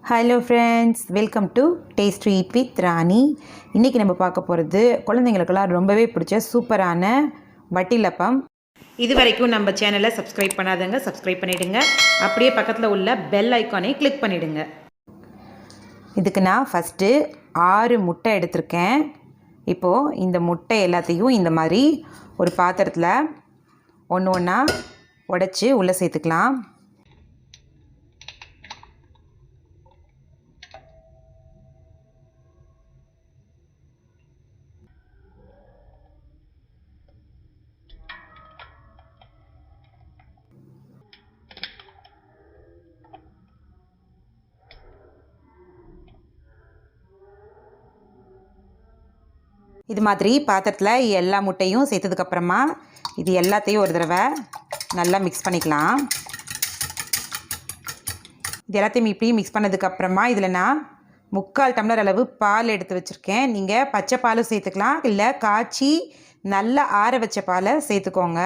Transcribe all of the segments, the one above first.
Hello friends, welcome to taste to eat with Rani. இன்றைக்கி நம்ம பார்க்க போகிறது குழந்தைங்களுக்கெல்லாம் ரொம்பவே பிடிச்ச சூப்பரான வட்டிலப்பம். இது வரைக்கும் நம்ம சேனலை சப்ஸ்கிரைப் பண்ணாதங்க, சப்ஸ்கிரைப் பண்ணிவிடுங்க. அப்படியே பக்கத்தில் உள்ள பெல் ஐக்கானை கிளிக் பண்ணிவிடுங்க. இதுக்கு நான் ஃபஸ்ட்டு 6 முட்டை எடுத்திருக்கேன். இப்போது இந்த முட்டை எல்லாத்தையும் இந்த மாதிரி ஒரு பாத்திரத்தில் ஒன்று ஒன்றா உடச்சி உள்ளே சேர்த்துக்கலாம். இது மாதிரி பாத்திரத்தில் எல்லா முட்டையும் சேர்த்ததுக்கப்புறமா இது எல்லாத்தையும் ஒரு தடவை நல்லா மிக்ஸ் பண்ணிக்கலாம். இது எல்லாத்தையும் இப்படி மிக்ஸ் பண்ணதுக்கப்புறமா இதில் நான் 3/4 டம்ளர் அளவு பால் எடுத்து வச்சுருக்கேன். நீங்கள் பச்சை பாலும் சேர்த்துக்கலாம், இல்லை காய்ச்சி நல்லா ஆற வச்ச பாலை சேர்த்துக்கோங்க.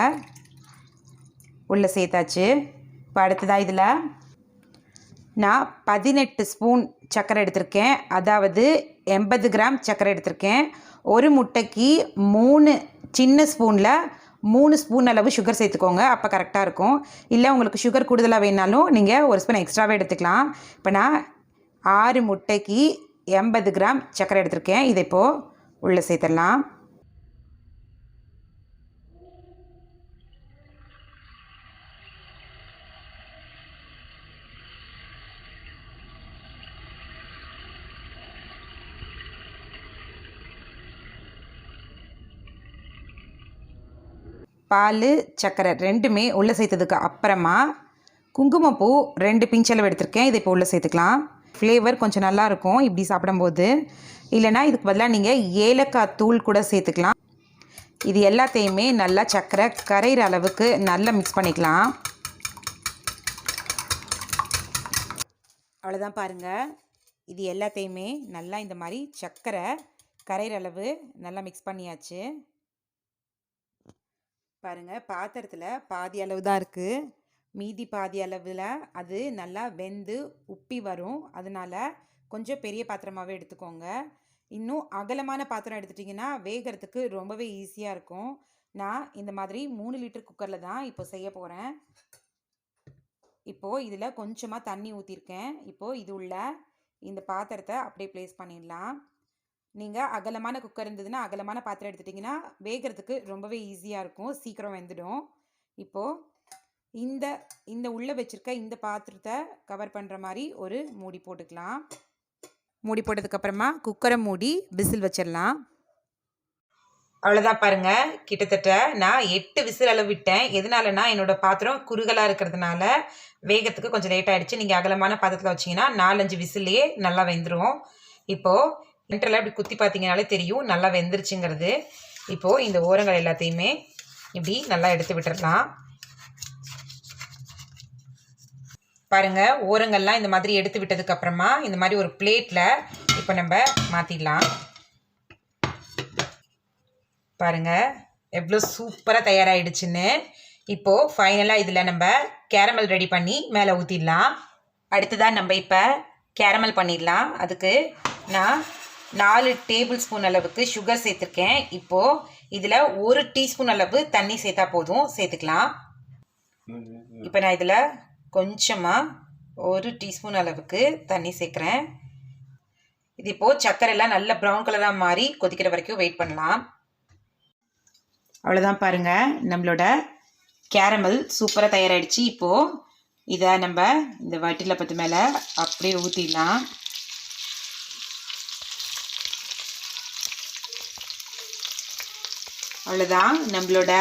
உள்ளே சேர்த்தாச்சு. இப்போ அடுத்ததாக இதில் நான் 18 ஸ்பூன் சர்க்கரை எடுத்திருக்கேன், அதாவது 80 கிராம் சர்க்கரை எடுத்திருக்கேன். ஒரு முட்டைக்கு 3 சின்ன ஸ்பூனில் 3 ஸ்பூன் அளவு சுகர் சேர்த்துக்கோங்க, அப்போ கரெக்டாக இருக்கும். இல்லை உங்களுக்கு சுகர் கூடுதலாக வேணாலும் நீங்கள் ஒரு ஸ்பூன் எக்ஸ்ட்ராவே எடுத்துக்கலாம். இப்போ நான் 6 முட்டைக்கு 80 கிராம் சர்க்கரை எடுத்திருக்கேன். இதை இப்போது உள்ளே சேர்த்துடலாம். பால் சர்க்கரை ரெண்டுமே உள்ளே சேர்த்ததுக்கு அப்புறமா குங்குமப்பூ 2 பிஞ்ச் அளவு எடுத்திருக்கேன். இதை இப்போ உள்ளே சேர்த்துக்கலாம். ஃப்ளேவர் கொஞ்சம் நல்லாயிருக்கும் இப்படி சாப்பிடும்போது. இல்லைனா இதுக்கு பதிலாக நீங்கள் ஏலக்காய் தூள் கூட சேர்த்துக்கலாம். இது எல்லாத்தையுமே நல்லா சர்க்கரை கரைகிற அளவுக்கு நல்லா மிக்ஸ் பண்ணிக்கலாம். அவ்வளோதான், பாருங்கள். இது எல்லாத்தையுமே நல்லா இந்த மாதிரி சர்க்கரை கரைகிற அளவு நல்லா மிக்ஸ் பண்ணியாச்சு. பாருங்கள், பாத்திரத்தில் பாதி அளவு தான் இருக்குது, மீதி பாதி அளவில் அது நல்லா வெந்து உப்பி வரும். அதனால் கொஞ்சம் பெரிய பாத்திரமாகவே எடுத்துக்கோங்க. இன்னும் அகலமான பாத்திரம் எடுத்துட்டிங்கன்னா வேகிறதுக்கு ரொம்பவே ஈஸியாக இருக்கும். நான் இந்த மாதிரி 3 லிட்டர் குக்கரில் தான் இப்போ செய்ய போகிறேன். இப்போது இதில் கொஞ்சமாக தண்ணி ஊற்றிருக்கேன். இப்போது இது உள்ள இந்த பாத்திரத்தை அப்படியே ப்ளேஸ் பண்ணிடலாம். நீங்கள் அகலமான குக்கர் இருந்ததுன்னா அகலமான பாத்திரம் எடுத்துட்டிங்கன்னா வேகிறதுக்கு ரொம்பவே ஈஸியாக இருக்கும், சீக்கிரம் வெந்துடும். இப்போது இந்த உள்ளே வச்சுருக்க இந்த பாத்திரத்தை கவர் பண்ணுற மாதிரி ஒரு மூடி போட்டுக்கலாம். மூடி போட்டதுக்கப்புறமா குக்கரை மூடி விசில் வச்சிடலாம். அவ்வளோதான், பாருங்கள். கிட்டத்தட்ட நான் 8 விசில் அளவு விட்டேன். எதனாலனா என்னோடய பாத்திரம் குறுகலாக இருக்கிறதுனால வேகத்துக்கு கொஞ்சம் லேட் ஆகிடுச்சு. நீங்கள் அகலமான பாத்திரத்தில் வச்சிங்கன்னா 4-5 விசில்லையே நல்லா வெந்துடும். இப்போது சென்டரில் இப்படி குத்தி பார்த்தீங்கனாலே தெரியும் நல்லா வெந்துருச்சுங்கிறது. இப்போது இந்த ஓரங்கள் எல்லாத்தையுமே இப்படி நல்லா எடுத்து விட்டுடலாம். பாருங்கள், ஓரங்கள்லாம் இந்த மாதிரி எடுத்து விட்டதுக்கப்புறமா இந்த மாதிரி ஒரு பிளேட்டில் இப்போ நம்ம மாற்றிடலாம். பாருங்கள் எவ்வளோ சூப்பராக தயாராகிடுச்சுன்னு. இப்போது ஃபைனலாக இதில் நம்ம கேரமல் ரெடி பண்ணி மேலே ஊற்றிடலாம். அடுத்ததாக நம்ம இப்போ கேரமல் பண்ணிடலாம். அதுக்கு நான் 4 டேபிள் ஸ்பூன் அளவுக்கு சுகர் சேர்த்துருக்கேன். இப்போது இதில் 1 டீஸ்பூன் அளவு தண்ணி சேர்த்தா போதும், சேர்த்துக்கலாம். இப்போ நான் இதில் கொஞ்சமாக 1 டீஸ்பூன் அளவுக்கு தண்ணி சேர்க்குறேன். இது இப்போது சர்க்கரைலாம் நல்ல ப்ரௌன் கலராக மாறி கொதிக்கிற வரைக்கும் வெயிட் பண்ணலாம். அவ்வளோதான், பாருங்கள். நம்மளோட கேரமல் சூப்பராக தயாராகிடுச்சு. இப்போது இதை நம்ம இந்த வட்டிலப்பத்து மேலே அப்படியே ஊற்றிடலாம். அவ்வளோதான், நம்மளோட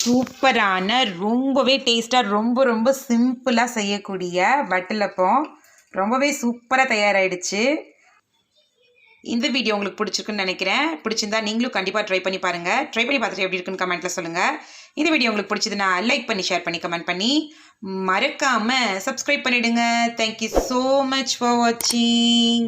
சூப்பரான ரொம்பவே டேஸ்ட்டாக ரொம்ப சிம்பிளாக செய்யக்கூடிய வட்டிலப்பம் ரொம்பவே சூப்பராக தயாராகிடுச்சு. இந்த வீடியோ உங்களுக்கு பிடிச்சிருக்குன்னு நினைக்கிறேன். பிடிச்சிருந்தா நீங்களும் கண்டிப்பாக ட்ரை பண்ணி பாருங்கள். ட்ரை பண்ணி பார்த்துட்டு எப்படி இருக்குன்னு கமெண்ட்டில் சொல்லுங்கள். இந்த வீடியோ உங்களுக்கு பிடிச்சதுன்னா லைக் பண்ணி, ஷேர் பண்ணி, கமெண்ட் பண்ணி மறக்காமல் சப்ஸ்கிரைப் பண்ணிவிடுங்க. தேங்க்யூ ஸோ மச் ஃபார் வாட்சிங்.